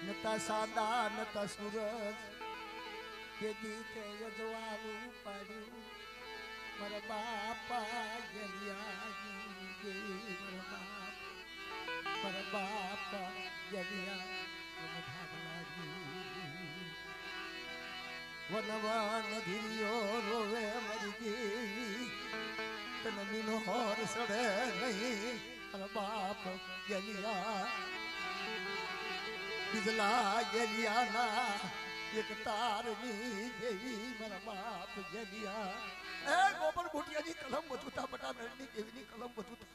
નતા સાદા નતા સૂરજ કે ગીતે યજવાનું પાડ્યું મારા બાપા ગલિયા મારા બાપા ગલિયા વનવાન ધીરિયો રોવે મરી ગઈ તને મીનો હોર સડે નહીં મારા બાપ ગલિયા બીજલા ગલિયાના એક તારની જેવી મારા બાપ ગલિયા એ ગોપર ભૂટિયાની કલમ બતુતા બટા નરની દેવીની કલમ બતુતા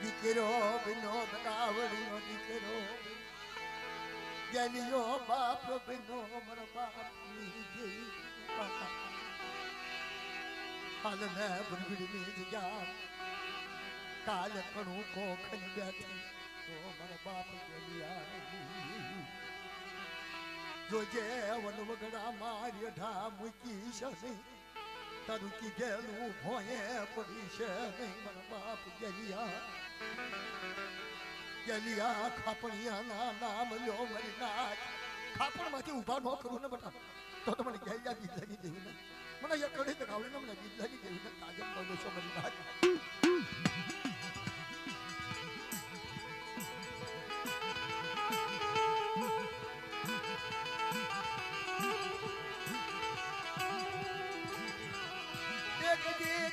દીકરો વિનોદ કાવડીનો દીકરો ગલિયો બાપ વિનો મારા બાપની જેવી હાલ ને બુરબુરની જગ્યા કાલ કણું કોખન બેઠી તો મારા બાપ ગલિયા જોજે વન વગડા મારી ઢા મૂકી છે નહીં તારું કી ગેલું ભોયે પડી છે નહીં મારા બાપ ગલિયા ખાપણિયાના નામ લ્યો મરી નાખ ખાપણમાંથી ઊભા ન કરું ને બટા તો મને ગલિયા બીજાની દેવી ને મને એકડી તો ગાવડી ને મને બીજાની દેવી ને તાજમ કહું છો મરી નાખ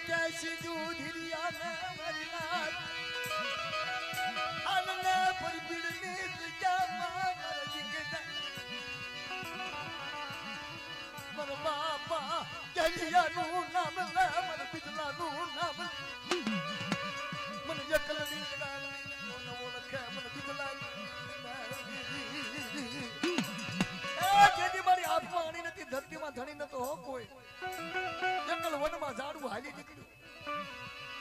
कैसी दूधिया ने मरना हमने पर बिड़ने जमा मर बापा गलिया નું નામ લે મર બિજલા નું નામ મને એકલ ની ગાલી નો ઓળખે મને બિજલા એ જેદી મારી આત્મા આની નથી ધરતીમાં ધણી નતો હો કોઈ જંગલ વનમાં ઝાડું હાલી નીકળ્યું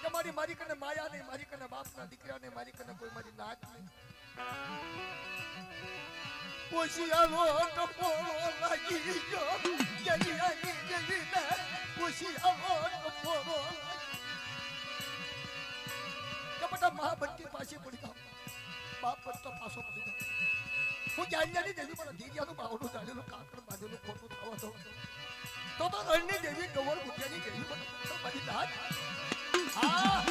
કે મારી કને માયા નહીં મારી કને બાપના દીકરા નહીં મારી કને કોઈ મારી નાત નહીં ઓશિયાનો ટપોળો લાગી ગયો ગલિયાની ગલીને ઓશિયાનો ટપોળો કપટા મહાબંતી પાસે પડી ગયો બાપ તો પાછો પડી ગયો હું જાણ્યાની દેવી મને ધીરિયાનું બાવડું ચાલેલું કાકડ બાંધેલું ખોટું થવા દો તો રણની દેવી ગવર ગુટિયાની દેવી મને મારી દાદ હા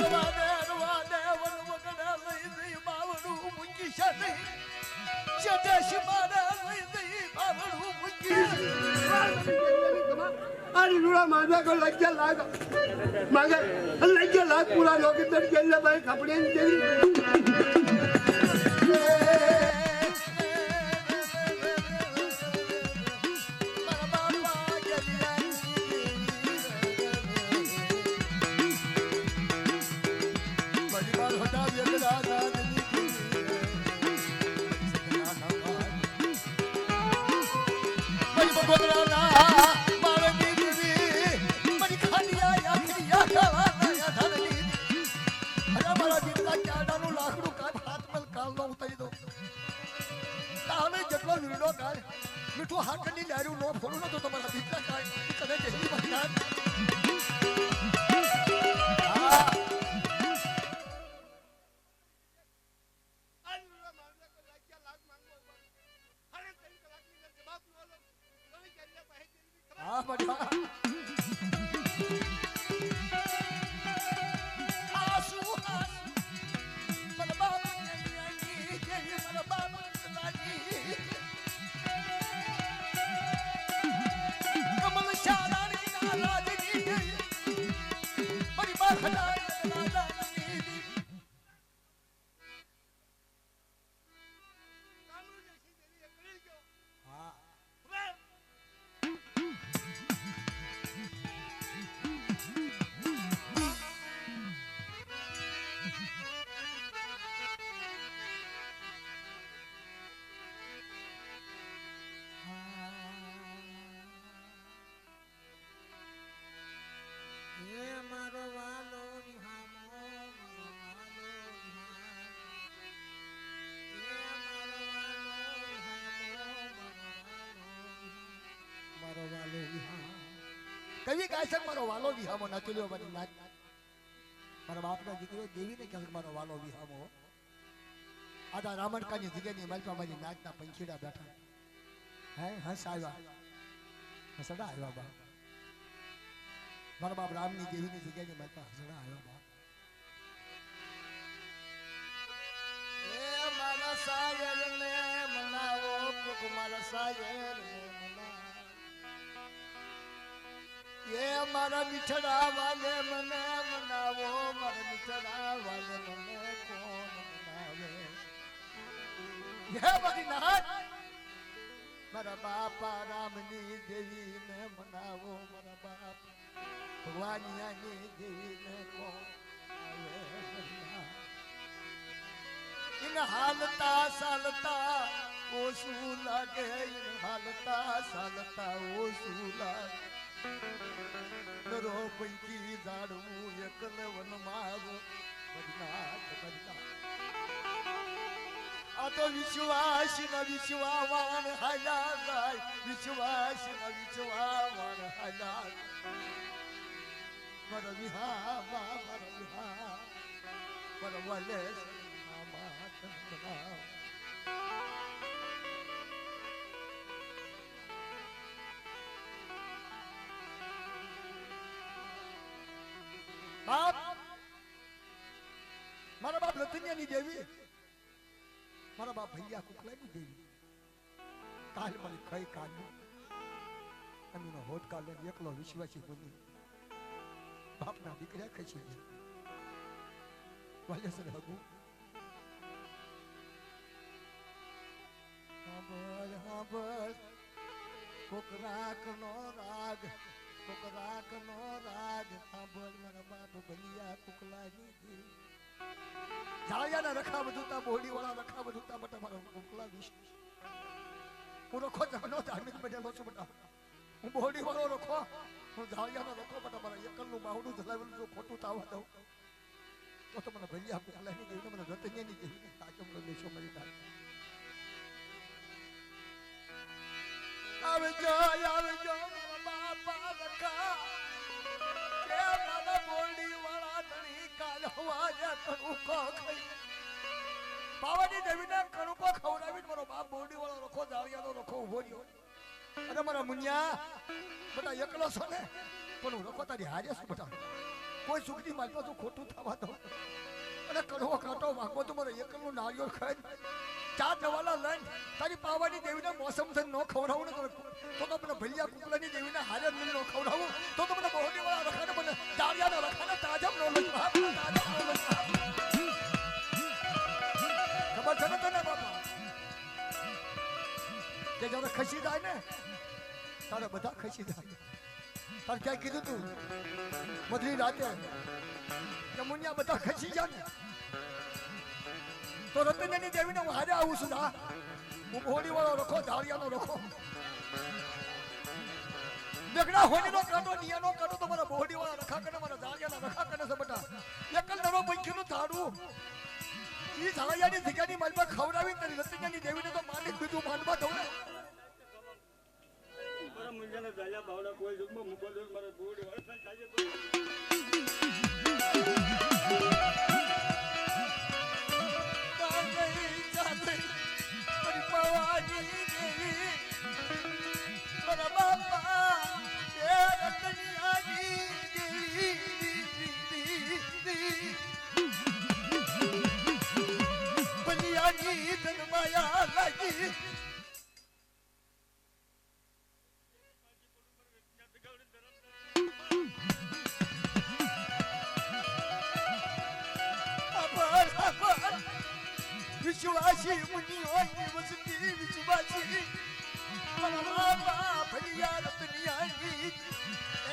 રવાદે વન વગડા લઈ દઈ બાવડું મૂકી છે નહીં જદેશ મારે લઈ દઈ બાવડું મૂકી આરી લુડા માજા કો લગ્યા લાગ માગે લગ્યા લાગ પૂરા લોક ઇધર ગેલે ભાઈ કપડે દેવી મીઠું હાકની લાર્યું નો ફોડું નતો તમારા દીકરા કાય કદે જેવી બહાર હા બટા કવિ ગાય છે મારો વાલો વિહામો નથી લ્યો મારી નાચ મારા બાપના દીકરો દેવીને કહે છે મારો વાલો વિહામો આદા રામણકાની જગ્યાની માલપા મારી નાચના પંખીડા બેઠા હે હસ આવ્યા હસડા આવ્યા બાપ મારા બાપ રામની દેવીની જગ્યાની માલપા હસડા આવ્યા બાપ એ મારા સાયરને મનાવો કોક મારા સાયરને એ મારા મીઠડા વાલે મને મનાવો મારા મીઠડા વાલે મને કોણ મનાવે હે મારી નાથ મારા બાપા રામની દેવીને મનાવો મારા બાપ ભગવાનિયાની દેવીને કોણ ઇન હાલતા સાલતા ઓછું લાગે ઇન હાલતા સાલતા ઓછું લાગે નરો પૈકી ઝાડવું એકલ વન મારું બદનાથ બદનાથ આ તો વિશ્વાસ ન વિશ્વાવાન હાલ્યા જાય વિશ્વાસ ન વિશ્વાવાન હાલ્યા મર વિહા મર વિહા મર વલે માત બના બાપ મારા બાપ રતનિયાની દેવી મારા બાપ ભૈયા કુકલાની દેવી કાલ મને કઈ કાલ અમીનો હોટ કાલ એકલો વિશ્વાસી બની બાપના દીકરા ખસી ગયા વાલે સર હગુ હાંભળ કોક રાખનો રાગ કોક રાખનો રાગ સાંભળ મારા બાપ ભલિયા કુકલાની દેવી જાળિયાના રખા બધુતા બોડી વાળા રખા બધુતા બટા મારા કુકલા વિષ્ણુ હું રખો જાનો ધાર્મિક બનેલો છું બટા હું બોડી વાળો રખો હું જાળિયાનો રખો બટા મારા એકલનું બાવડું ધલાવેલું જો ખોટું તાવા દઉં તો મને ભલિયા કુકલાની દેવીને મને રતનિયાની દેવીને તાકમનો લેશો મરી નાખ આવજો મારા બાપા રખા કે મારા બોડી વાળા ધણી કાલ હવાજે કણુકો ખાઈ પાવાની દેવીને કણુકો ખવડાવી મારો બાપ બોડી વાળો રખો જાળિયાનો રખો ઉભો રહ્યો અને મારા મુનિયા બેટા એકલો છો ને પણ હું રખો તારી હારે છું બેટા કોઈ સુખની માલપા તું ખોટું થવા દો અને કણવો કાંટો વાગો તો મારો એકલનું નાળિયેર ખાઈ ચાર જવાલા લઈને તારી પાવાની દેવીને મોસમ થઈને ન ખવડાવું ને તો મને ભલિયા કુકલાની દેવીને હારે ન ખવડાવું તો મને બોડી વાળા રખાને મને જાળિયાના રખાને તાજમ નો લઈ ખબર છે ને તને બાપા કે જ્યારે ખસી જાય ને તારે બધા ખસી જાય તારે ક્યાં કીધું તું મધરી રાતે કે મુનિયા બધા ખસી જાય ને તો રતનની દેવીને હું હારે આવું છું ના હું બોડી વાળો રખો જાળિયાનો રખો દેખના હોનીનો કાંટો નિયાનો કાંટો તો મારા બોડી વાળા રખા કરે મારા જાળિયાના રખા કરે છે બેટા એકલ નરો પંખીનું ધાડું ઈ જાળિયાની જગ્યાની માલપા ખવડાવી તારી રતનની દેવીને તો માલિક બીજું માનવા દઉં ને મારા મુંજાના જાળિયા બાવડા કોઈ જુગમાં મૂકો દો મારા બોડી વાળા જાજે વિશ્વાસી મુનિઓની વસતી વિશ્વાસી મારા બાપા ભલિયા રતનિયાની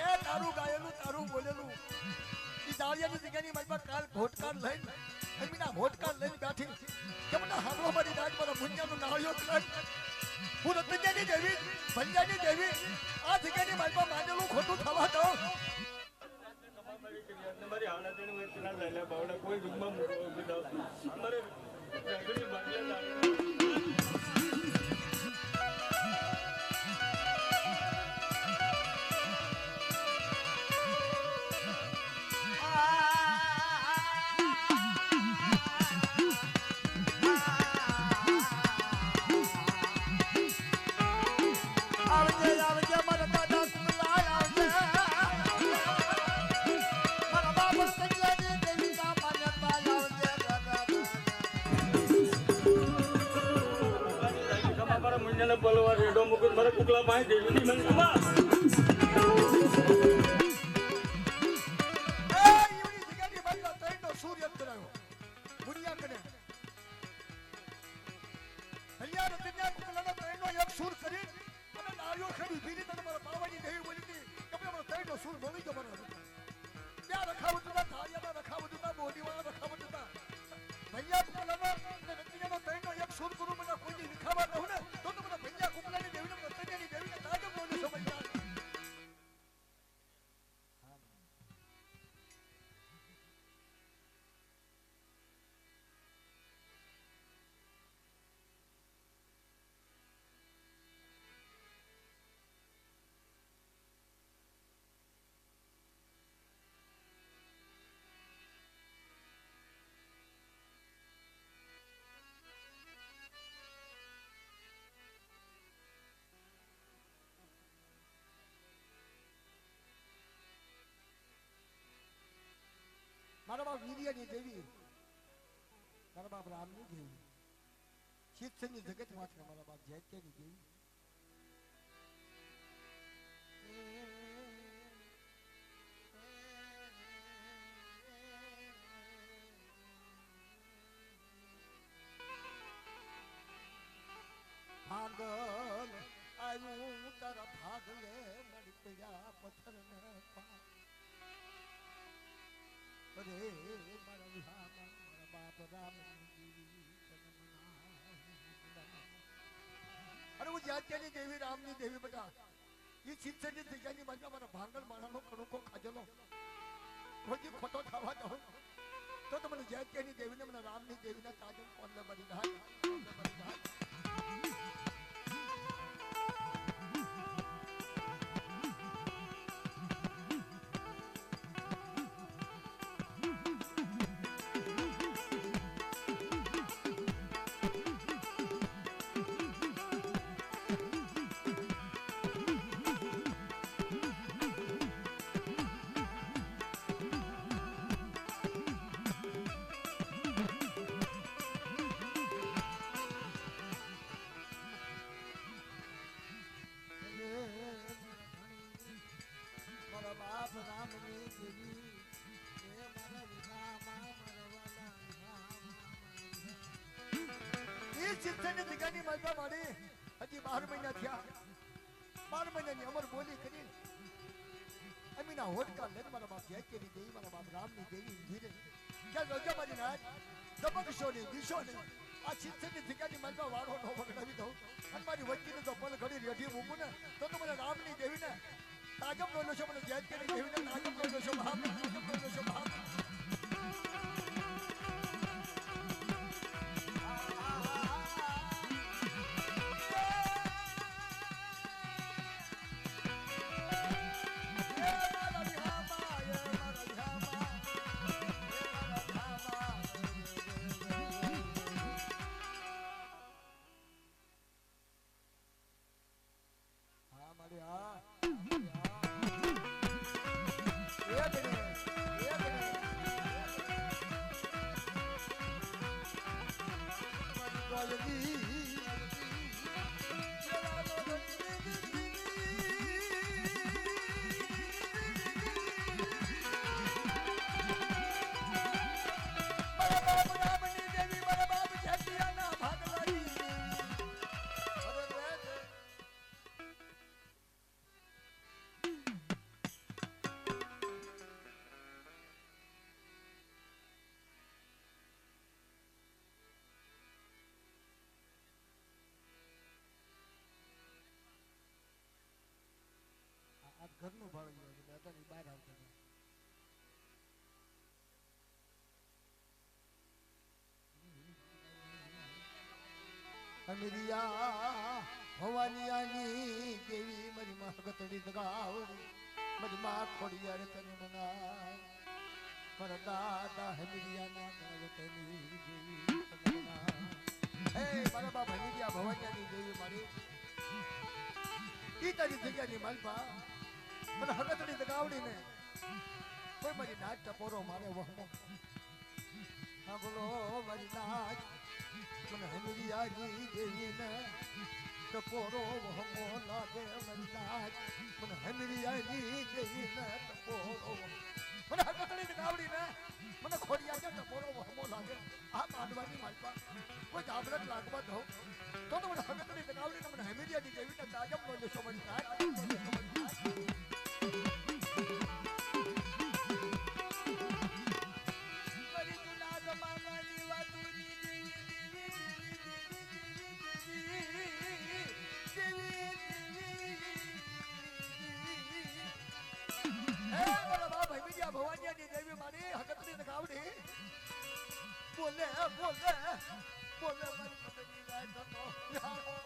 એ તારું ગાયેલું તારું બોલેલું ઈ દાળિયાની જગ્યાની મારી કાલ ભોટકાર લઈને અમીના ભોટકાર લઈને બેઠી કે મને હામળો મારી રાજ મારા મુનિયાનું નાળિયો ખાઈ હું રતનિયાની દેવી ભલિયાની દેવી આ જગ્યાની મારી માનેલું ખોટું થવા દો મારી હાલત એને ના જાળિયા બાવડા કોઈ જુગમાં મૂકો અમારે જાગડી બાંધ્યા તલવાર રેડો મૂકીને મારે કુકલા પાસે દેવી મને ખબર એવડી જગ્યાની બાજુ ત્રણનો સૂર્ય કરાયો બુનિયા કને હલ્યાર દુનિયા કુકલાનો ત્રણનો એક સૂર કરી અને નાળિયો ખેડી ભીરી તને મારા બાવાની દેવી બોલી હતી કે મારો ત્રણનો સૂર બોલી ગયો મારો ત્યાં રખાવત હતા ધારિયામાં રખાવત હતા બોડીવાળા રખાવત હતા ભૈયા કુકલાનો અને રતિયાનો ત્રણનો એક સૂર કરું મને કોઈની વિખાવા રહું ને તો મને ભૈયા કુકલાની દેવીને રતિયાની દેવીને તાજબ બોલી સમજ્યા મારા બાપ વીર્યની દેવી મારા બાપ રામની દેવી શિક્ષણની જગત માત્ર મારા બાપ જૈત્યની દેવી ભાગલ આવ્યું તારા ભાગલે મળી પડ્યા પથ્થર ને અરે મારા વિહામાં મારા બાપ રામ અરે હું જાત્યાની દેવી રામની દેવી બધા એ શિક્ષણની જગ્યાની બાજુ મારા ભાંગલ માણાનો કણુકો ખાજેલો કોઈ ખોટો થવા દો તો મને જાત્યાની દેવીને મને રામની દેવીના તાજમ કોને બની જાય જગ્યાની માલપા મારી હજી 12 મહિના થયા 12 મહિનાની અમર બોલી કરી અમીના હોડકા લઈને મારા બાપ જયકેની દેવી મારા બાપ રામની દેવી ધીરે ક્યાં રજા મારી નાથ દબકશો નહીં દિશો નહીં આ શિક્ષણની જગ્યાની માલપા વાળો નો વગડાવી દઉં અને મારી વચ્ચેની જો પલ ઘડી રેઢી મૂકું ને તો મને રામની દેવીને તાજબ નો લેશો મને જયકેની દેવીને તાજબ નો લેશો ભાવ તાજબ નો લેશો ભાવ ઘરનું ભાડું અત્યારે બહાર આવતા અમીરિયા ભવાનિયાની દેવી મારી માં ગતડી દગાવડી મારી માં ખોડિયાર તને મનાય મારા દાદા હમીરિયાના ગણવતની દેવી તને મનાય હે મારા બાપ હમીરિયા ભવાનિયાની દેવી મારી ઈ તારી જગ્યાની માલપા મને હગતડી દગાવડીને કોઈ મારી નાચ ટપોરો મારે વહમો હા બોલો મારી નાચ મને હમીરિયાની દેવીને ટપોરો વહમો લાગે મનાજ મને હમરિયાની જેવી ને ટપોરો મને હકતડી ગાવડી ને મને ખોડિયા કે ટપોરો વહમો લાગે આ માંડવાની માલપા કોઈ જાબરત લાગવા દો તો મને હકતડી ગાવડી ને મને હમરિયાની જેવી ને તાજમ નો લેશો મનાજ ભવાની દેવી મારી હકતની ગાવડી બોલે બોલે બોલે મારી મદની રાય તો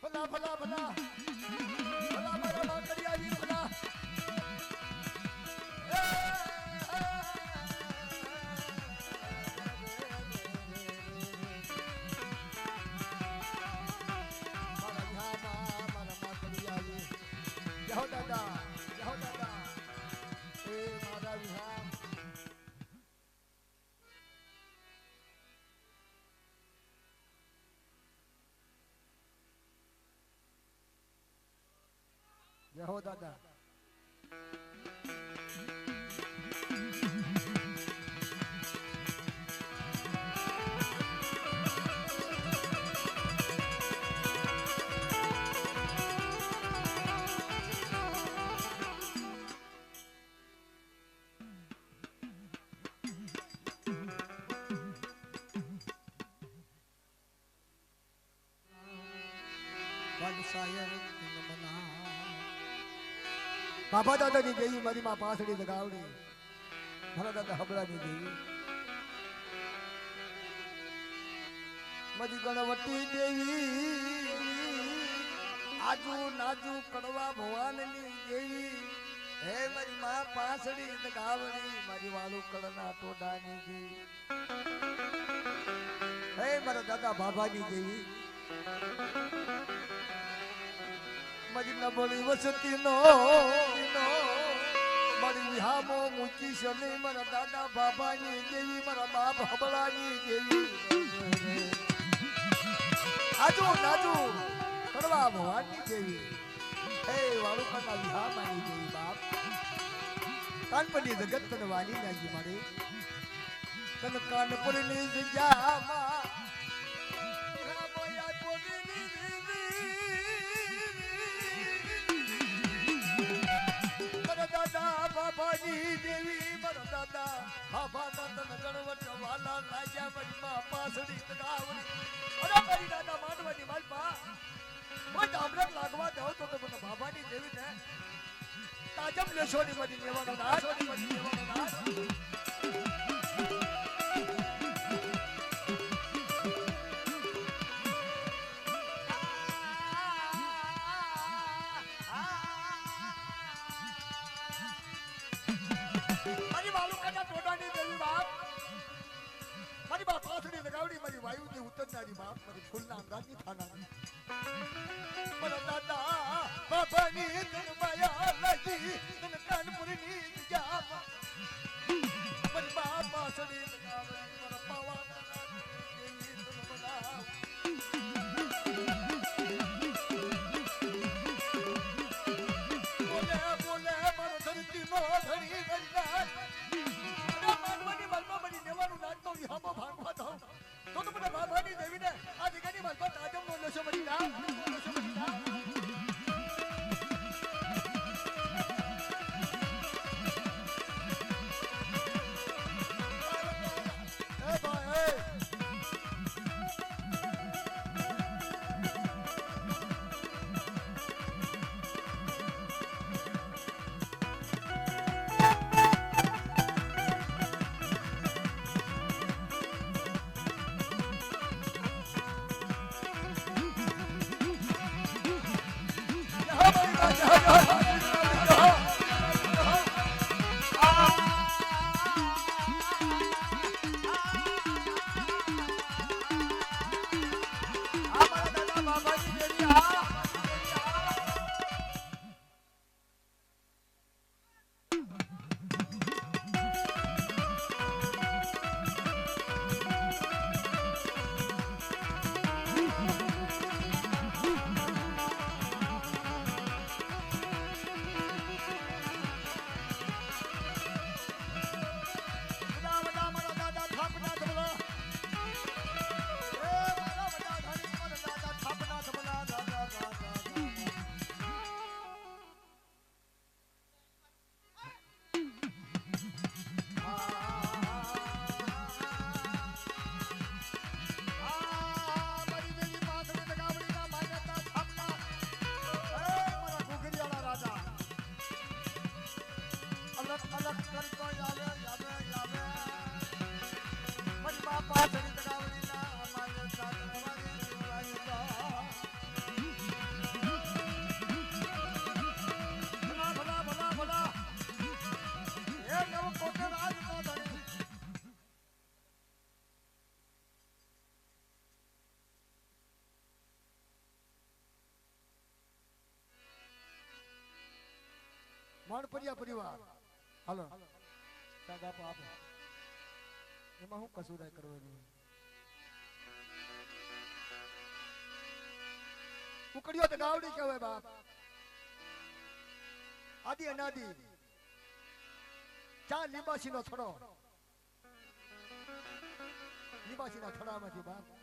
ભલા ભલા ભલા ભલા મારા માકડિયા વીર ભલા મારા માકડિયા વીર જાઓ દાદા એ મારા વિહાર જય હો દાદા બાબા દાદાની દેવી મારી માં પાસડી લગાવડી મારા દાદા હબળાની દેવી મારી ગણવટી દેવી આજુ નાજુ કડવા ભવાનની દેવી હે મારી માં પાસડી લગાવડી મારી વાળું કડના ટોડાની દેવી હે મારા દાદા બાબાની દેવી મારી નબળી વસતી નો મારી વિહામો મૂકી શની મારા દાદા બાબાની દેવી મારા બાપ હબળાની દેવી આજુ નાજુ કરવા ભવાની દેવી હે વાળુકાના વિહામાની દેવી બાપ કાનપુરની જગત તને વાની નાજી મારે તને કાનપુરની જગ્યામાં બાબાની દેવી મારા દાદા બાબા તન ગણવટ વાલા લાગ્યા મારી માં પાસડી ગાવડી અરે મારી દાદા માંડવાની માલપા કોઈ જામરત લાગવા દો તો મને બાબાની દેવી ને તાજમ લેશો ની મારી લેવાનો નાશ મારી વાયુની ઉતરનારી બાપ મારી ફૂલના અંગાની થાનાની મારા દાદા બાબાની તન માયા લાગી તન કાનપુરની જાવા મારી બાપ પાસડી લગાવડી મારા પાવાના દેવી તન બનાવ બોલે બોલે મારો ધરતી નો ધણી ગંડા માનવાની મલમાં બની દેવાનું નાચતો વિહામો ભાગવા દો તો મને બાબાની દેવીને આ જગ્યાની મલમાં તાજમ નો લેશો બની ના વાણપરિયા પરિવાર હાલો સાગ આપો આપો એમાં હું કસૂરાય કરવાનું ઉકળ્યો તો ગાવડી કહેવાય બાપ આદિ અનાદિ ચા લીંબાસી નો થડો લીંબાસી ના થડામાંથી બાપ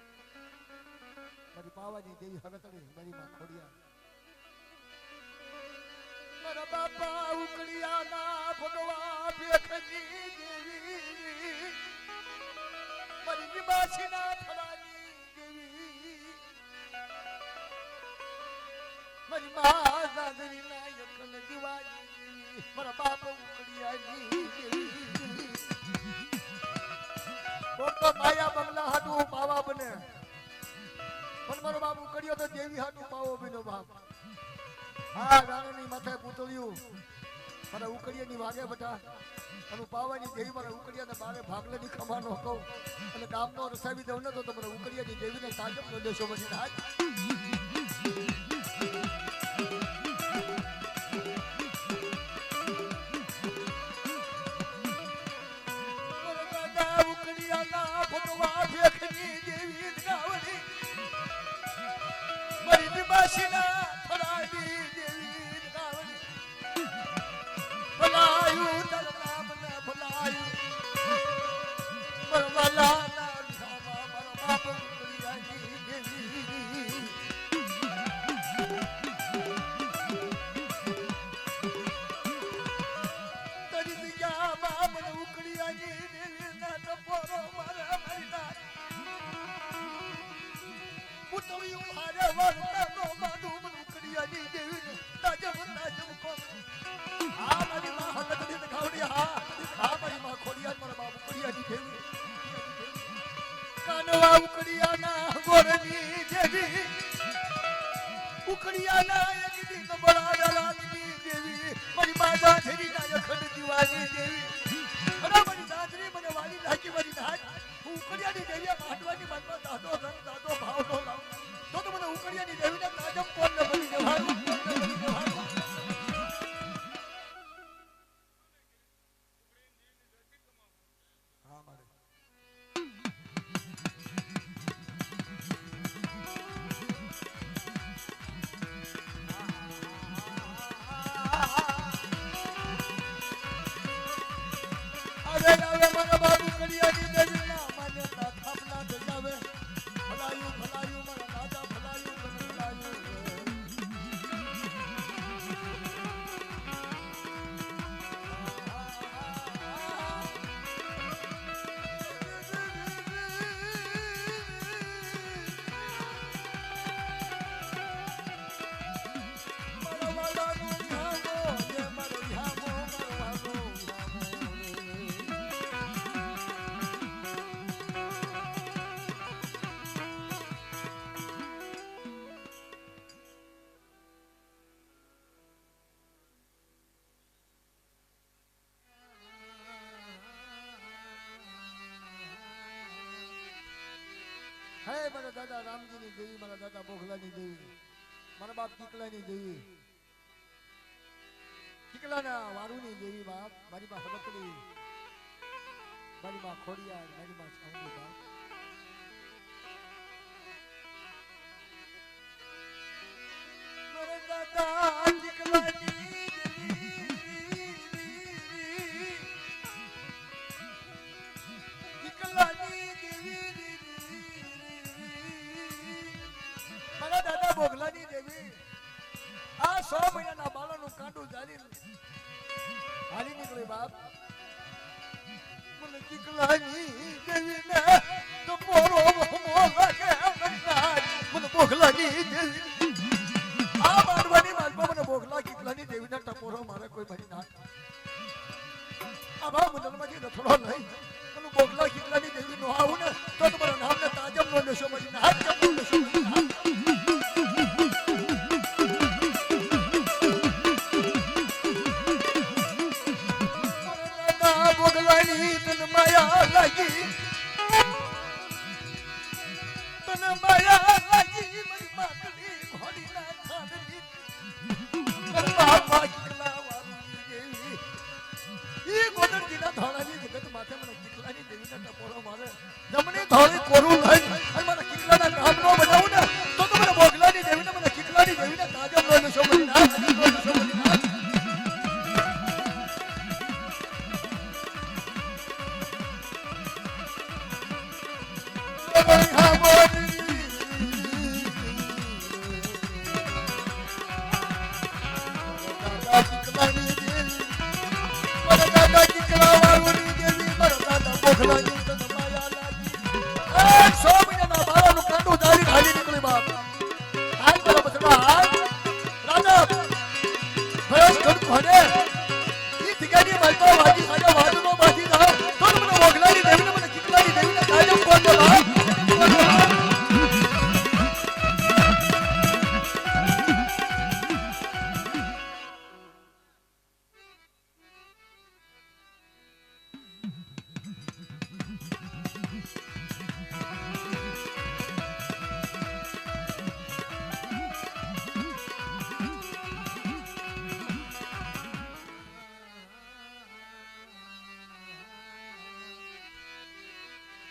મારી પાવાની દેવી હગતડી મારી માં ખોડિયા મારા બાપા ઉકળિયા ના ભગવા ભેખની દેવી મારી લીંબાસી ના થડાની દેવી મારી માં દાદરી ના યકન દીવાની મારા બાપા ઉકળિયાની દેવી તો માયા બંગલા હાટુ પાવા બને પણ મારો બાપ ઉકળ્યો તો દેવી હાટુ પાવો બન્યો બાપ હા રાણીની માથે પૂતળ્યું મારા ઉકળિયાની વાગે બધા અને પાવાની દેવી મારા ઉકળિયાને બારે ભાગલે ની ખમાનો કહું અને ગામનો રસાવી દઉં ને તો મારા ઉકળિયાની દેવીને તાજબ નો દેશો બની હાથ હે મારા દાદા રામજીની દેવી મારા દાદા બોખલાની દેવી મારા બાપ કિકલાની દેવી કિકલાના વારુની દેવી બાપ મારી માં હબકડી મારી માં ખોડિયાર મારી માં છાઉની બાપ મારા દાદા કિકલાની બોગલાની દેવી આ 100 મહિનાના બાળાનું કાંડું જાળી હાલી નીકળી બાપ મને કિકલાની દેવીને તો પોરો મોલાગે મને બોગલાની દેવી આ માંડવાની માલમાં મને બોગલા કિકલાની દેવીના ટપોરો મારે કોઈ મારી ના આ ભાવ મુદલમાંથી રથડો નહીં મને બોગલા કિકલાની દેવી નો આવું ને તો તમારા નામને તાજમ નો દેશો મારી ના હાથ નો દેશો તને માયા લાગી મારી માતડી ઘોડી ના ખાડલી મારા બાપા કિકલા વાળી બોખલાની તન માયા લાગી એ 100 મહિનાના બાળાનું કાંડું જાળી હાલી નીકળી બાપ હાલ પેલા બચડા હાલ રાજા ભયસ ખડક હડે ઈ ઠિકાની માલપા વાજી સાજા વાજનો બાજી જાવ તો મને બોખલાની દેવીને મને કિકલાની દેવીને કાયમ કોણ દે બાપ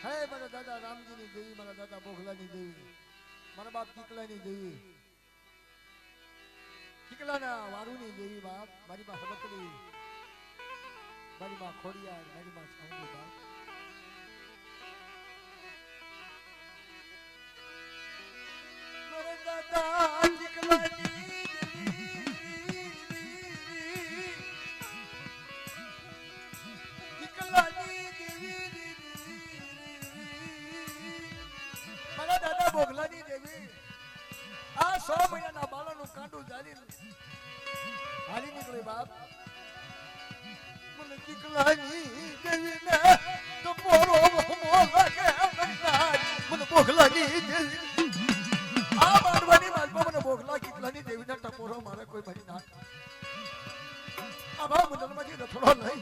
હે મારા દાદા રામજીની દેવી મારા દાદા બોખલાની દેવી મારા બાપ કિકલાની દેવી કિકલાના વારુની દેવી બાપ મારી માં હબકડી મારી માં ખોડિયાર મારી માં છાવણી બાપ મારા દાદા કિકલાની મારા દાદા બોગલાની દેવી આ 100 મહિનાના બાળાનું કાંડું જાળી હાલી નીકળી બાપ મને કિકલાની દેવીને તો પોરો મોહ લાગે મને બોગલાની દેવી આ મારવાની માલપા મને બોગલા કિકલાની દેવીના ટપોરો મારે કોઈ મારી ના આ ભાવ મંડળમાંથી રથડો નહીં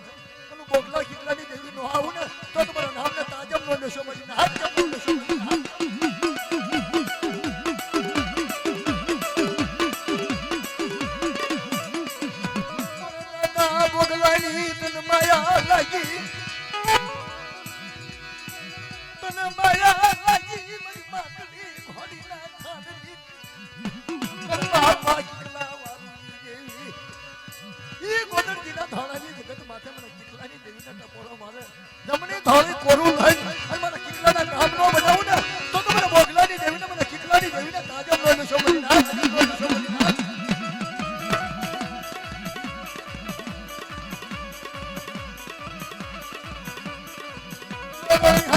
મને બોગલા કિકલાની દેવી નો આવું ને તો તમારા નામને તાજમ નો લેશો મારી ના તાજમ નો લેશો બોગલાની તન માયા લાગી તન માયા લાગી મારી માતડી ઘોડી ના ખાડલી બાપા કિકલા વાળી દેવી ઈ ગોદરજીના ધોળાની જગત માથે મને કિકલાની દેવીના ટપોરો મારે જમણી ધોળી કોરું લઈ અને મને કિકલાના નામ નો બનાવું ને તો મને બોગલાની દેવીને મને કિકલાની દેવીને તાજમ નો લેશો મારી ના તાજમ નો લેશો મારી ના Bye.